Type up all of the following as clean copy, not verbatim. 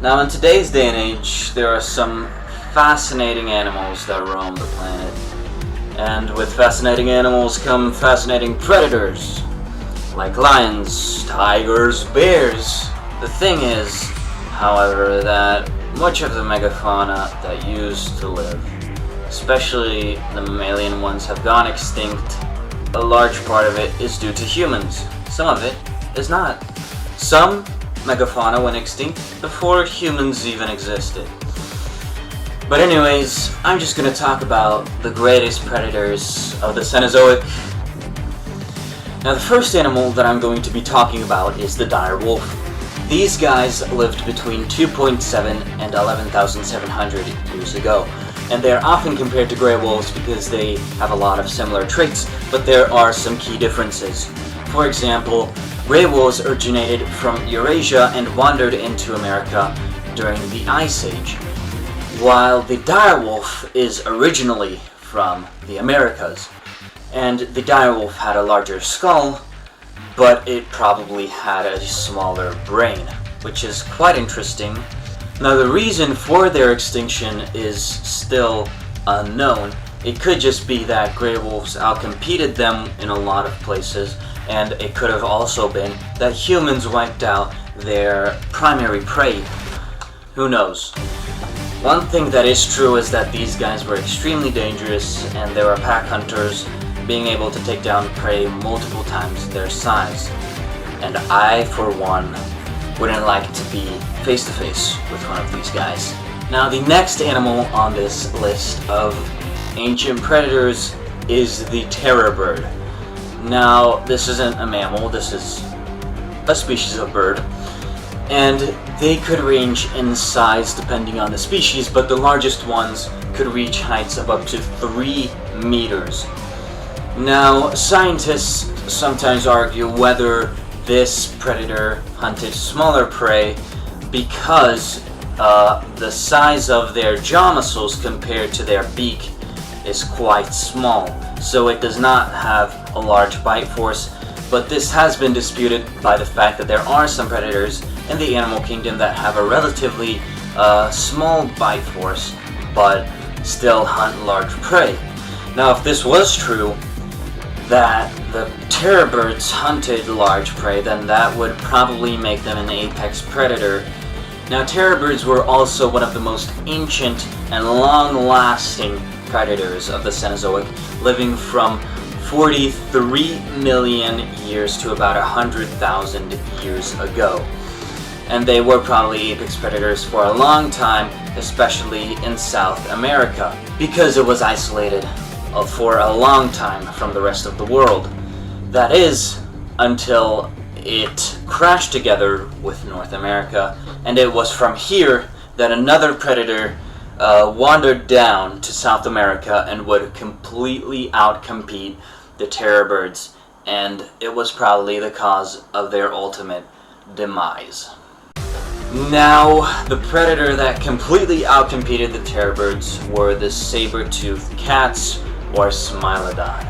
Now in today's day and age, there are some fascinating animals that roam the planet. And with fascinating animals come fascinating predators, like lions, tigers, bears. The thing is, however, that much of the megafauna that used to live, especially the mammalian ones, have gone extinct. A large part of it is due to humans. Some of it is not. Some megafauna went extinct before humans even existed. But anyways, I'm just gonna talk about the greatest predators of the Cenozoic. Now the first animal that I'm going to be talking about is the dire wolf. These guys lived between 2.7 and 11,700 years ago, and they are often compared to gray wolves because they have a lot of similar traits, but there are some key differences. For example, gray wolves originated from Eurasia and wandered into America during the Ice Age, while the dire wolf is originally from the Americas. And the dire wolf had a larger skull, but it probably had a smaller brain, which is quite interesting. Now the reason for their extinction is still unknown. It could just be that gray wolves outcompeted them in a lot of places, and it could have also been that humans wiped out their primary prey. Who knows? One thing that is true is that these guys were extremely dangerous, and they were pack hunters, being able to take down prey multiple times their size. And I, for one, wouldn't like to be face to face with one of these guys. Now the next animal on this list of ancient predators is the terror bird. Now this isn't a mammal, this is a species of bird, and they could range in size depending on the species, but the largest ones could reach heights of up to 3 meters. Now, scientists sometimes argue whether this predator hunted smaller prey because the size of their jaw muscles compared to their beak is quite small, so it does not have a large bite force. But this has been disputed by the fact that there are some predators in the animal kingdom that have a relatively small bite force, but still hunt large prey. Now, if this was true, that the terror birds hunted large prey, then that would probably make them an apex predator. Now, terror birds were also one of the most ancient and long-lasting predators of the Cenozoic, living from 43 million years to about 100,000 years ago. And they were probably apex predators for a long time, especially in South America, because it was isolated for a long time from the rest of the world. That is, until it crashed together with North America, and it was from here that another predator wandered down to South America and would completely outcompete the terror birds, and it was probably the cause of their ultimate demise. Now, the predator that completely outcompeted the terror birds were the saber-toothed cats, or Smilodon.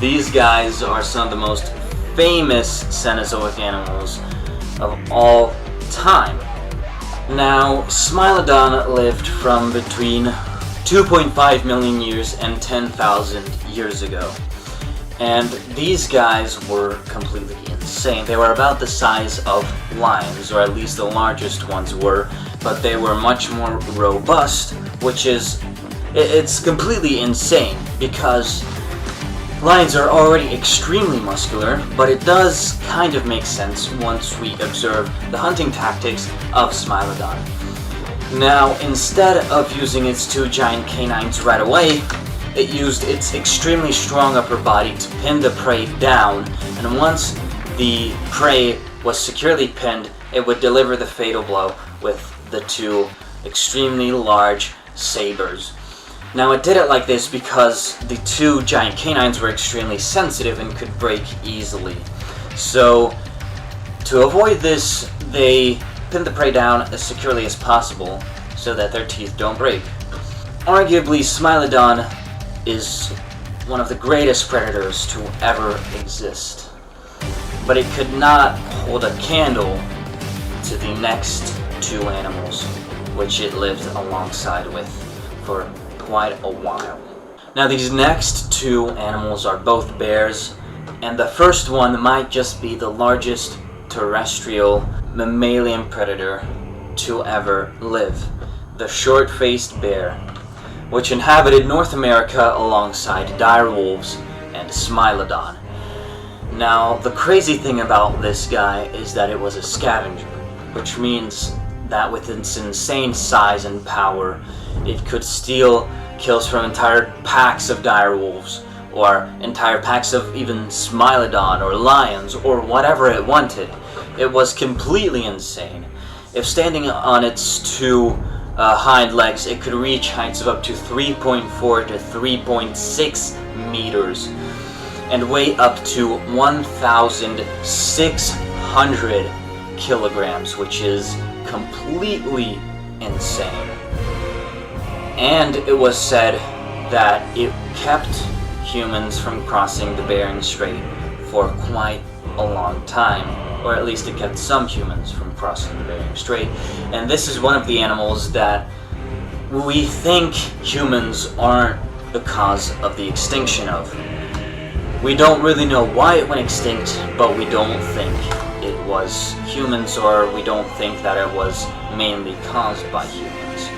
These guys are some of the most famous Cenozoic animals of all time. Now, Smilodon lived from between 2.5 million years and 10,000 years ago. And these guys were completely insane. They were about the size of lions, or at least the largest ones were, but they were much more robust, which is, it's completely insane because lions are already extremely muscular, but it does kind of make sense once we observe the hunting tactics of Smilodon. Now, instead of using its 2 giant canines right away, it used its extremely strong upper body to pin the prey down, and once the prey was securely pinned, it would deliver the fatal blow with the 2 extremely large sabers. Now, it did it like this because the 2 giant canines were extremely sensitive and could break easily. So, to avoid this, they pinned the prey down as securely as possible so that their teeth don't break. Arguably, Smilodon is one of the greatest predators to ever exist, but it could not hold a candle to the next two animals which it lived alongside with for quite a while. Now these next two animals are both bears, and the first one might just be the largest terrestrial mammalian predator to ever live, the short-faced bear, which inhabited North America alongside dire wolves and Smilodon. Now, the crazy thing about this guy is that it was a scavenger, which means that with its insane size and power, it could steal kills from entire packs of dire wolves, or entire packs of even Smilodon or lions, or whatever it wanted. It was completely insane. If standing on its two hind legs, it could reach heights of up to 3.4 to 3.6 meters and weigh up to 1,600 kilograms, which is completely insane. And it was said that it kept humans from crossing the Bering Strait for quite a long time, or at least it kept some humans from crossing the Bering Strait. And this is one of the animals that we think humans aren't the cause of the extinction of. We don't really know why it went extinct, but we don't think it was humans, or we don't think that it was mainly caused by humans.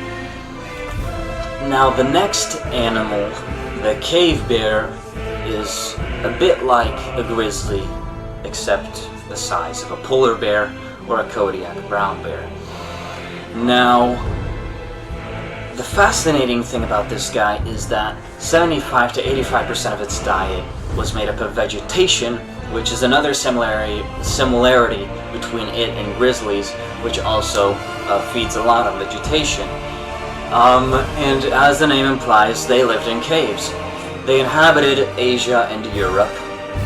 Now the next animal, the cave bear, is a bit like a grizzly, except the size of a polar bear or a Kodiak brown bear. Now, the fascinating thing about this guy is that 75 to 85% of its diet was made up of vegetation, which is another similarity between it and grizzlies, which also feeds a lot on vegetation. And as the name implies, they lived in caves. They inhabited Asia and Europe,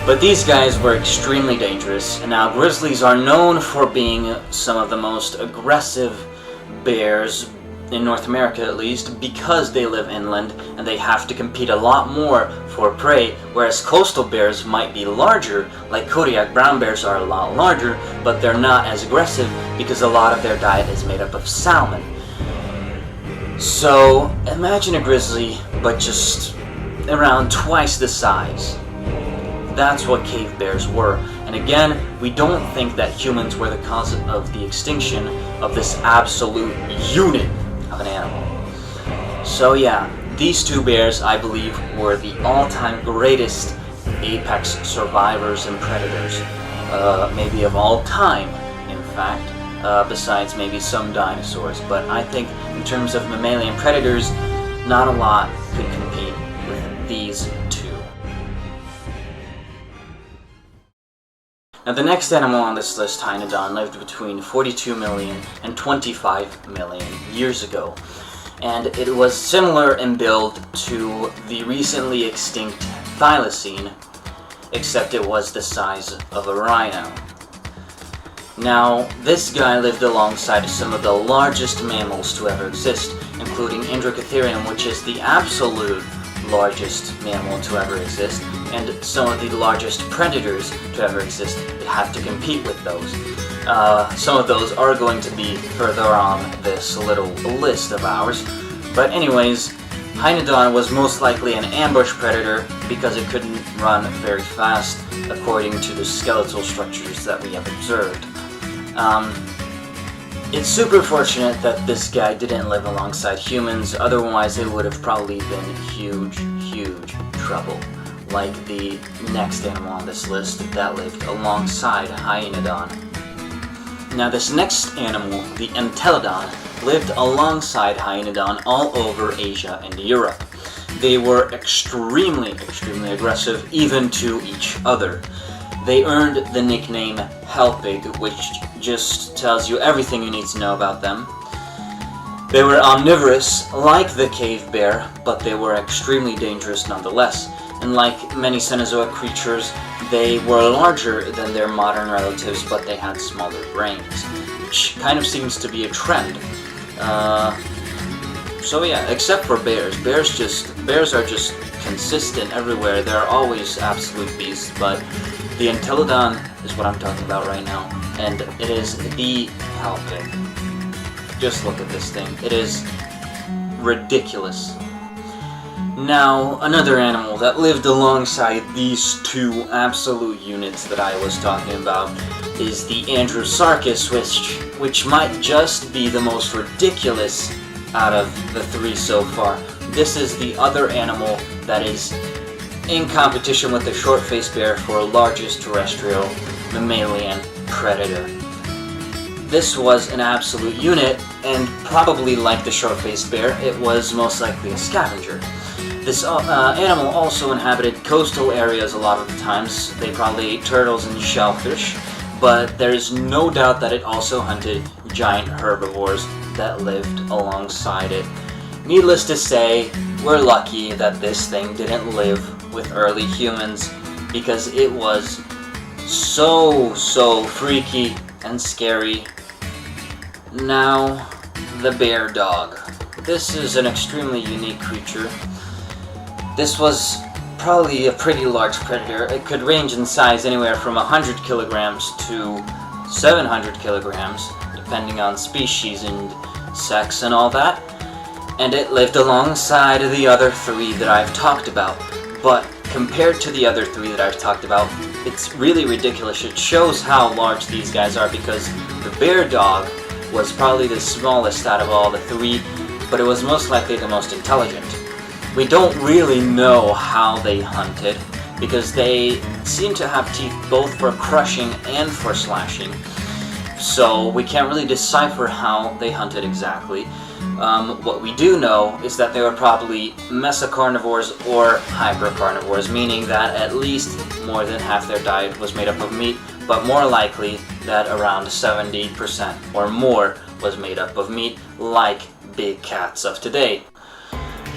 but these guys were extremely dangerous. Now, grizzlies are known for being some of the most aggressive bears in North America, at least, because they live inland and they have to compete a lot more for prey, whereas coastal bears might be larger, like Kodiak brown bears are a lot larger, but they're not as aggressive because a lot of their diet is made up of salmon. So imagine a grizzly, but just around twice the size. That's what cave bears were. And again, we don't think that humans were the cause of the extinction of this absolute unit of an animal. So yeah, these two bears, I believe, were the all-time greatest apex survivors and predators, maybe of all time, in fact, besides maybe some dinosaurs. But I think in terms of mammalian predators, not a lot could compete with these two. Now the next animal on this list, Hynodon, lived between 42 million and 25 million years ago. And it was similar in build to the recently extinct thylacine, except it was the size of a rhino. Now, this guy lived alongside some of the largest mammals to ever exist, including Indracotherium, which is the absolute largest mammal to ever exist, and some of the largest predators to ever exist that have to compete with those. Some of those are going to be further on this little list of ours. But anyways, Hynodon was most likely an ambush predator because it couldn't run very fast according to the skeletal structures that we have observed. It's super fortunate that this guy didn't live alongside humans, otherwise it would have probably been huge trouble, like the next animal on this list that lived alongside Hynodon. Now this next animal, the Entelodon, lived alongside Hynodon all over Asia and Europe. They were extremely aggressive, even to each other. They earned the nickname Hellpig, which just tells you everything you need to know about them. They were omnivorous, like the cave bear, but they were extremely dangerous nonetheless. And like many Cenozoic creatures, they were larger than their modern relatives, but they had smaller brains, which kind of seems to be a trend. So yeah, except for bears. Bears are just consistent everywhere. They're always absolute beasts, but the Entelodon is what I'm talking about right now, and it is the Hellpig. Just look at this thing. It is ridiculous. Now, another animal that lived alongside these two absolute units that I was talking about is the Andrewsarchus, which might just be the most ridiculous out of the three so far. This is the other animal that is in competition with the short-faced bear for largest terrestrial mammalian predator. This was an absolute unit, and probably like the short-faced bear, it was most likely a scavenger. This animal also inhabited coastal areas a lot of the times. They probably ate turtles and shellfish, but there's no doubt that it also hunted giant herbivores that lived alongside it. Needless to say, we're lucky that this thing didn't live with early humans, because it was so freaky and scary. Now, the bear dog. This is an extremely unique creature. This was probably a pretty large predator. It could range in size anywhere from 100 kilograms to 700 kilograms, depending on species and sex and all that. And it lived alongside the other three that I've talked about. But compared to the other three that I've talked about, it's really ridiculous. It shows how large these guys are, because the bear dog was probably the smallest out of all the three, but it was most likely the most intelligent. We don't really know how they hunted, because they seem to have teeth both for crushing and for slashing, so we can't really decipher how they hunted exactly. What we do know is that they were probably mesocarnivores or hypercarnivores, meaning that at least more than half their diet was made up of meat, but more likely that around 70% or more was made up of meat, like big cats of today.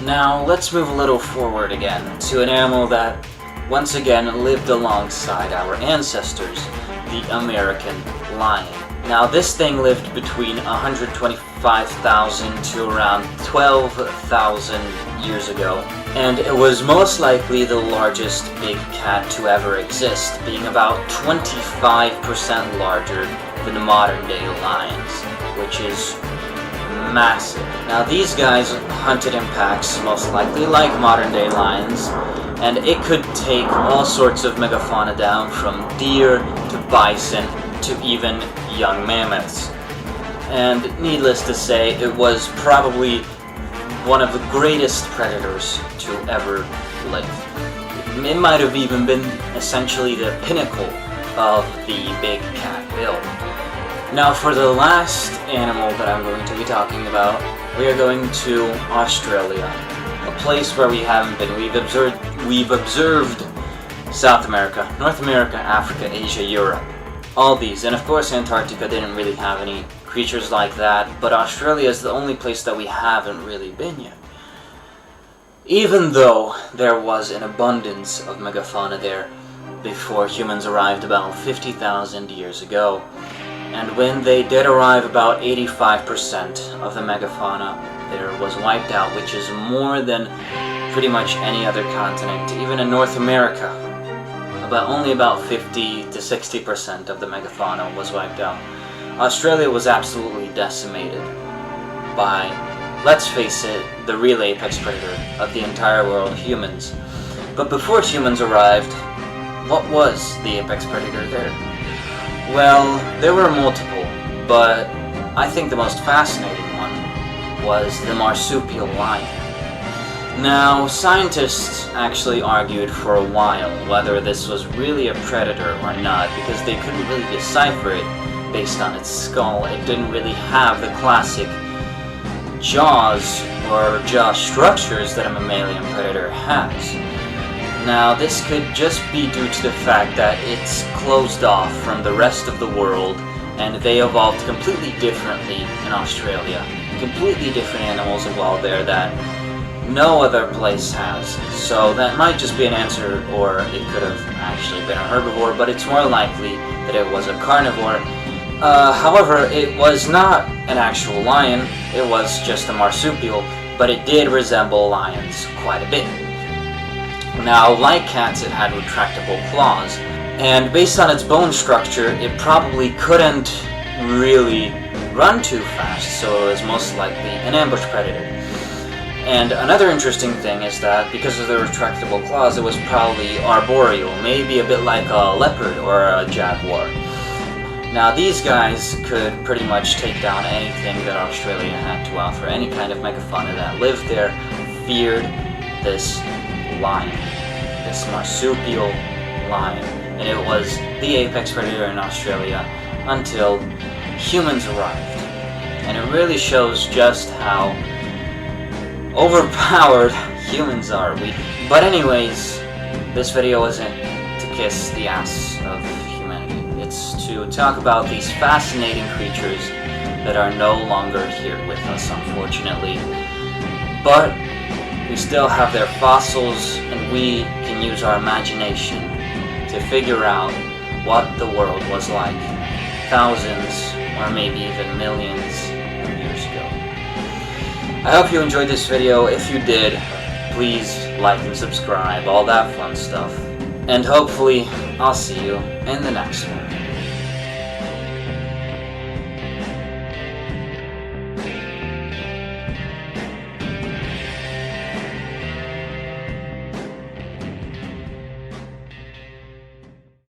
Now, let's move a little forward again to an animal that once again lived alongside our ancestors, the American lion. Now, this thing lived between 125,000 to around 12,000 years ago, and it was most likely the largest big cat to ever exist, being about 25% larger than modern day lions, which is massive. Now, these guys hunted in packs, most likely like modern day lions, and it could take all sorts of megafauna down, from deer to bison to even young mammoths. And needless to say, it was probably one of the greatest predators to ever live. It might have even been essentially the pinnacle of the big cat build. Now, for the last animal that I'm going to be talking about, we are going to Australia, a place where we haven't been. We've observed South America, North America, Africa, Asia, Europe, all these, and of course Antarctica didn't really have any creatures like that, but Australia is the only place that we haven't really been yet. Even though there was an abundance of megafauna there before humans arrived about 50,000 years ago. And when they did arrive, about 85% of the megafauna there was wiped out, which is more than pretty much any other continent. Even in North America, only about 50 to 60% of the megafauna was wiped out. Australia was absolutely decimated by, let's face it, the real apex predator of the entire world, humans. But before humans arrived, what was the apex predator there? Well, there were multiple, but I think the most fascinating one was the marsupial lion. Now, scientists actually argued for a while whether this was really a predator or not, because they couldn't really decipher it based on its skull. It didn't really have the classic jaws or jaw structures that a mammalian predator has. Now, this could just be due to the fact that it's closed off from the rest of the world, and they evolved completely differently in Australia. Completely different animals evolved there that no other place has. So that might just be an answer, or it could have actually been a herbivore, but it's more likely that it was a carnivore. However, it was not an actual lion, it was just a marsupial, but it did resemble lions quite a bit. Now, like cats, it had retractable claws, and based on its bone structure, it probably couldn't really run too fast, so it was most likely an ambush predator. And another interesting thing is that because of the retractable claws, it was probably arboreal, maybe a bit like a leopard or a jaguar. Now these guys could pretty much take down anything that Australia had to offer. Any kind of megafauna that lived there feared this lion, this marsupial lion. And it was the apex predator in Australia until humans arrived. And it really shows just how overpowered humans are. But anyways, this video isn't to kiss the ass of humanity. It's to talk about these fascinating creatures that are no longer here with us, unfortunately. But we still have their fossils, and we can use our imagination to figure out what the world was like thousands or maybe even millions of years ago. I hope you enjoyed this video. If you did, please like and subscribe, all that fun stuff. And hopefully, I'll see you in the next one.